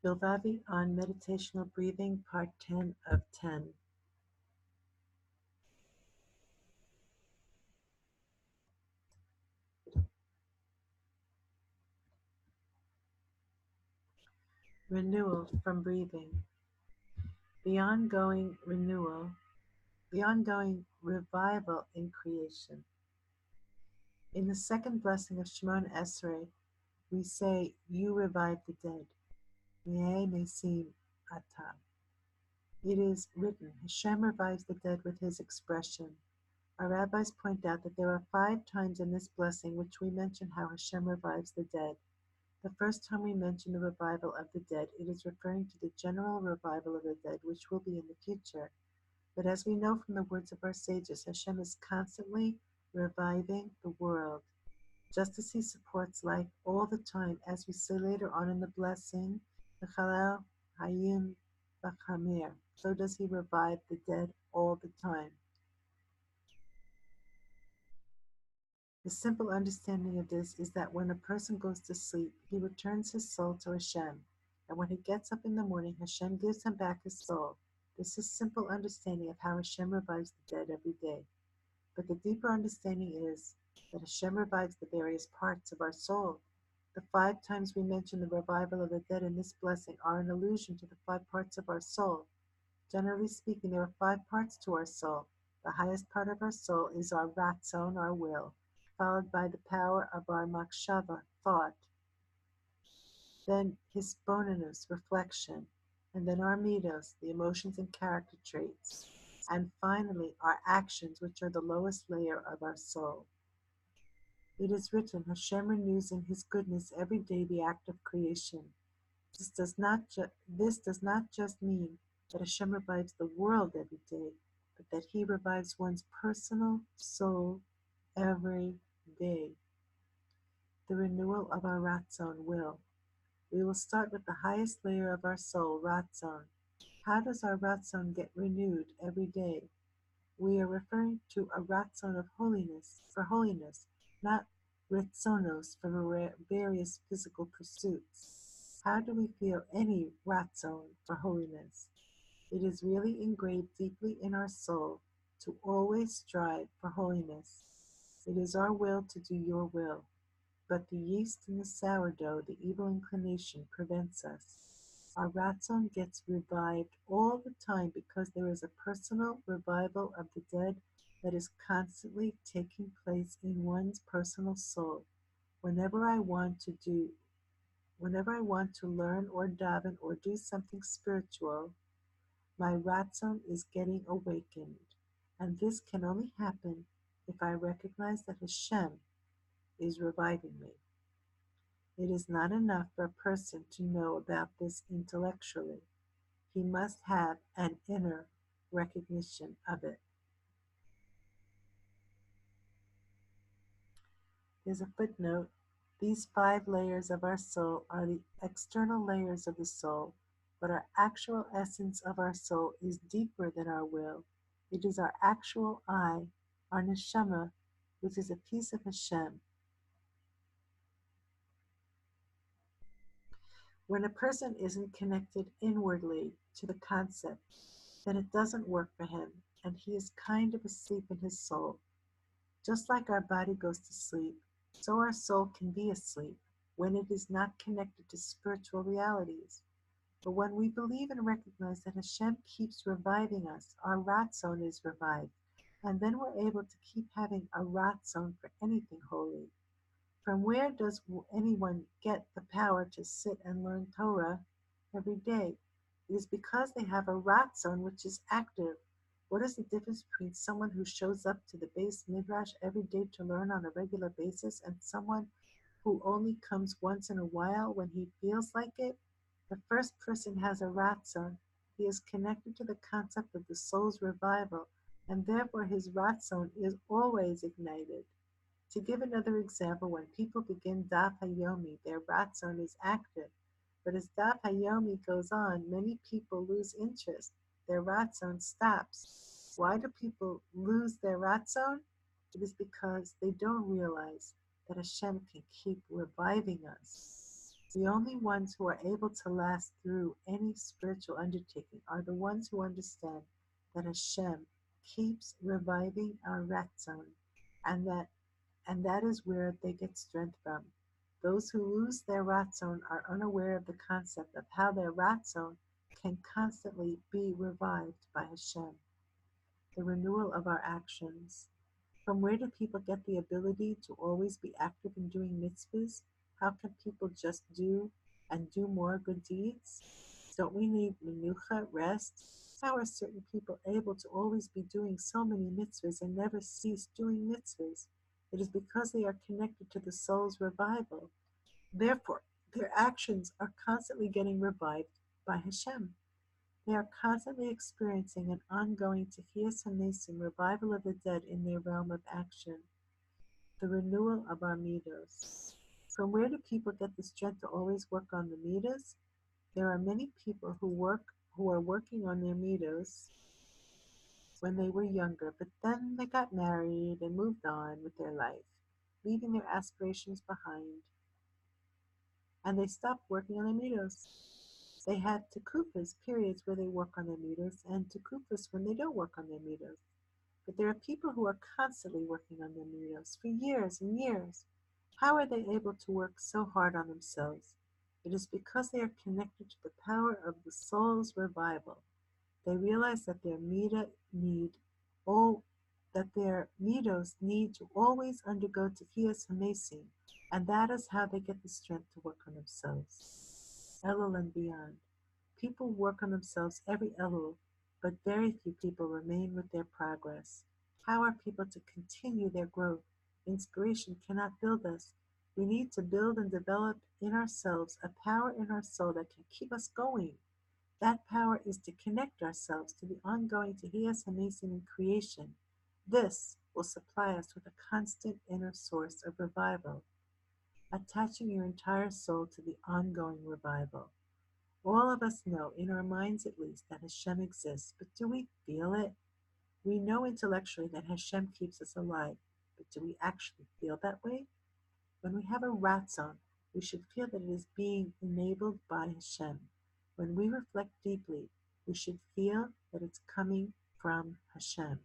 Bilvavi on Meditational Breathing, Part 10 of 10. Renewal from breathing. The ongoing renewal, the ongoing revival in creation. In the second blessing of Shemona Esrei, we say, "You revive the dead." Mi'e Mesim Ata. It is written, Hashem revives the dead with his expression. Our rabbis point out that there are 5 times in this blessing which we mention how Hashem revives the dead. The first time we mention the revival of the dead, it is referring to the general revival of the dead, which will be in the future. But as we know from the words of our sages, Hashem is constantly reviving the world, just as he supports life all the time, as we say later on in the blessing, V'chalel hayim v'chamer. So does he revive the dead all the time. The simple understanding of this is that when a person goes to sleep, he returns his soul to Hashem, and when he gets up in the morning, Hashem gives him back his soul. This is simple understanding of how Hashem revives the dead every day. But the deeper understanding is that Hashem revives the various parts of our soul. The 5 times we mention the revival of the dead in this blessing are an allusion to the 5 parts of our soul. Generally speaking, there are 5 parts to our soul. The highest part of our soul is our ratzon, our will, followed by the power of our makshava, thought, then hisbonenus, reflection, and then our midos, the emotions and character traits, and finally our actions, which are the lowest layer of our soul. It is written, Hashem renews in his goodness every day the act of creation. This does not just mean that Hashem revives the world every day, but that he revives one's personal soul every day. The renewal of our ratzon, will. We will start with the highest layer of our soul, ratzon. How does our ratzon get renewed every day? We are referring to a ratzon of holiness, for holiness, not ritzonos for various physical pursuits. How do we feel any ratzon for holiness? It is really engraved deeply in our soul to always strive for holiness. It is our will to do your will, but the yeast in the sourdough, the evil inclination, prevents us. Our ratzon gets revived all the time because there is a personal revival of the dead that is constantly taking place in one's personal soul. Whenever I want to learn or daven or do something spiritual, my ratzon is getting awakened. And this can only happen if I recognize that Hashem is reviving me. It is not enough for a person to know about this intellectually. He must have an inner recognition of it. There's a footnote. These 5 layers of our soul are the external layers of the soul, but our actual essence of our soul is deeper than our will. It is our actual I, our neshama, which is a piece of Hashem. When a person isn't connected inwardly to the concept, then it doesn't work for him, and he is kind of asleep in his soul. Just like our body goes to sleep, so our soul can be asleep when it is not connected to spiritual realities. But when we believe and recognize that Hashem keeps reviving us, our ratzon is revived, and then we're able to keep having a ratzon for anything holy. From where does anyone get the power to sit and learn Torah every day? It is because they have a ratzon which is active. What is the difference between someone who shows up to the base midrash every day to learn on a regular basis and someone who only comes once in a while when he feels like it? The first person has a ratzon. He is connected to the concept of the soul's revival, and therefore his ratzon is always ignited. To give another example, when people begin Daf Hayomi, their ratzon is active. But as Daf Hayomi goes on, many people lose interest. Their ratzon stops. Why do people lose their ratzon? It is because they don't realize that Hashem can keep reviving us. The only ones who are able to last through any spiritual undertaking are the ones who understand that Hashem keeps reviving our ratzon, and that is where they get strength from. Those who lose their ratzon are unaware of the concept of how their ratzon can constantly be revived by Hashem. The renewal of our actions. From where do people get the ability to always be active in doing mitzvahs? How can people just do and do more good deeds? Don't we need menucha, rest? How are certain people able to always be doing so many mitzvahs and never cease doing mitzvahs? It is because they are connected to the soul's revival. Therefore, their actions are constantly getting revived by Hashem. They are constantly experiencing an ongoing Tehiyas HaMesim revival of the dead in their realm of action, the renewal of our midos. From where do people get the strength to always work on the midos? There are many people who are working on their midos when they were younger, but then they got married and moved on with their life, leaving their aspirations behind, and they stopped working on their midos. They have tekufas, periods where they work on their midos, and tekufas when they don't work on their midos. But there are people who are constantly working on their midos for years and years. How are they able to work so hard on themselves? It is because they are connected to the power of the soul's revival. They realize that their midos need to always undergo Tehiyas HaMesim, and that is how they get the strength to work on themselves. Elul and beyond. People work on themselves every Elul, but very few people remain with their progress. How are people to continue their growth? Inspiration cannot build us. We need to build and develop in ourselves a power in our soul that can keep us going. That power is to connect ourselves to the ongoing Tehiyas HaMesim in creation. This will supply us with a constant inner source of revival, attaching your entire soul to the ongoing revival. All of us know, in our minds at least, that Hashem exists, but do we feel it? We know intellectually that Hashem keeps us alive, but do we actually feel that way? When we have a ratzon, we should feel that it is being enabled by Hashem. When we reflect deeply, we should feel that it's coming from Hashem.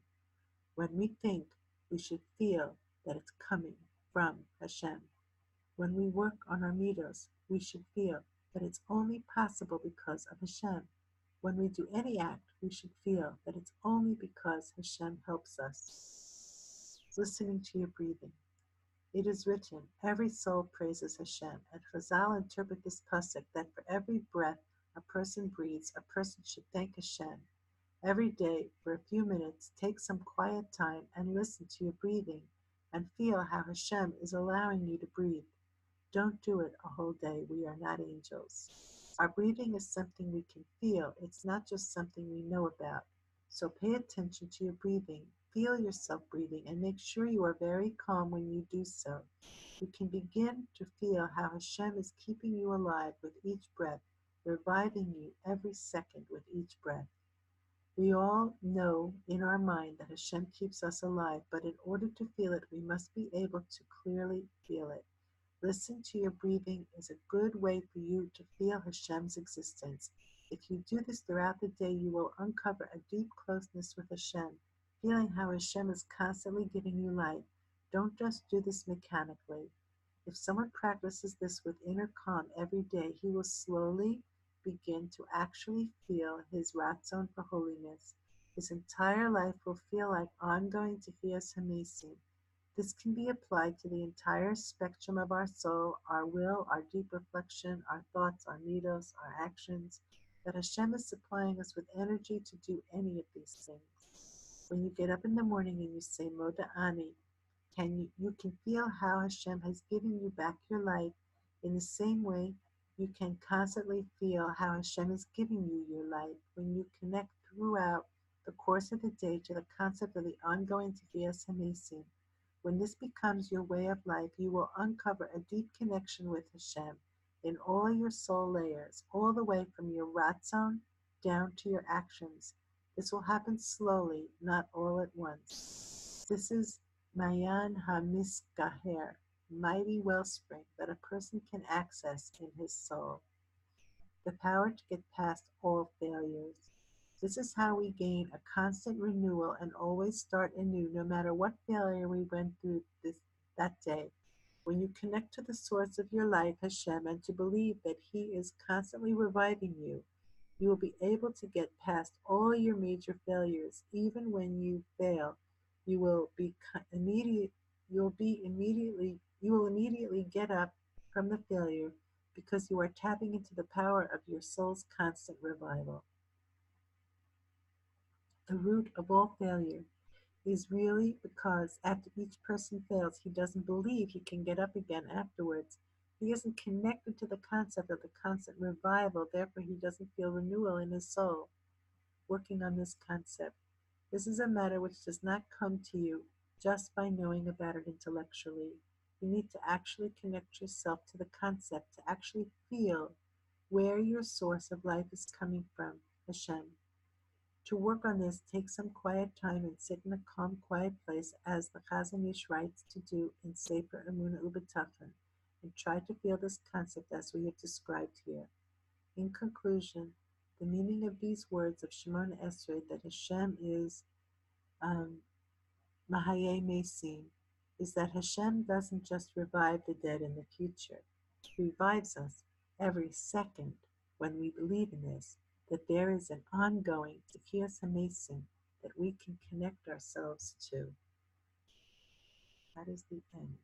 When we think, we should feel that it's coming from Hashem. When we work on our midos, we should feel that it's only possible because of Hashem. When we do any act, we should feel that it's only because Hashem helps us. Listening to your breathing. It is written, every soul praises Hashem, and Chazal interpret this pasuk that for every breath a person breathes, a person should thank Hashem. Every day, for a few minutes, take some quiet time and listen to your breathing, and feel how Hashem is allowing you to breathe. Don't do it a whole day. We are not angels. Our breathing is something we can feel. It's not just something we know about. So pay attention to your breathing. Feel yourself breathing and make sure you are very calm when you do so. You can begin to feel how Hashem is keeping you alive with each breath, reviving you every second with each breath. We all know in our mind that Hashem keeps us alive, but in order to feel it, we must be able to clearly feel it. Listen to your breathing is a good way for you to feel Hashem's existence. If you do this throughout the day, you will uncover a deep closeness with Hashem, feeling how Hashem is constantly giving you life. Don't just do this mechanically. If someone practices this with inner calm every day, he will slowly begin to actually feel his ratzon for holiness. His entire life will feel like ongoing Tehiyas HaMesim. This can be applied to the entire spectrum of our soul, our will, our deep reflection, our thoughts, our midos, our actions, that Hashem is supplying us with energy to do any of these things. When you get up in the morning and you say, Moda Ani, you can feel how Hashem has given you back your life. In the same way, you can constantly feel how Hashem is giving you your life when you connect throughout the course of the day to the concept of the ongoing Tehiyas HaMesim. When this becomes your way of life, you will uncover a deep connection with Hashem in all your soul layers, all the way from your ratzon down to your actions. This will happen slowly, not all at once. This is Mayan HaMiskaher, mighty wellspring that a person can access in his soul, the power to get past all failures. This is how we gain a constant renewal and always start anew, no matter what failure we went through that day. When you connect to the source of your life, Hashem, and to believe that He is constantly reviving you, you will be able to get past all your major failures. Even when you fail, you will be immediate. You will immediately get up from the failure because you are tapping into the power of your soul's constant revival. The root of all failure is really because after each person fails, he doesn't believe he can get up again afterwards. He isn't connected to the concept of the constant revival, therefore, he doesn't feel renewal in his soul. Working on this concept. This is a matter which does not come to you just by knowing about it intellectually. You need to actually connect yourself to the concept, to actually feel where your source of life is coming from, Hashem. To work on this, take some quiet time and sit in a calm, quiet place, as the Chazon Ish writes to do in Sefer Emunah Ubetachon, and try to feel this concept as we have described here. In conclusion, the meaning of these words of Shemona Esrei, that Hashem is Mahaye Mesim, is that Hashem doesn't just revive the dead in the future. He revives us every second when we believe in this, that there is an ongoing Tekiyas HaMesim that we can connect ourselves to. That is the end.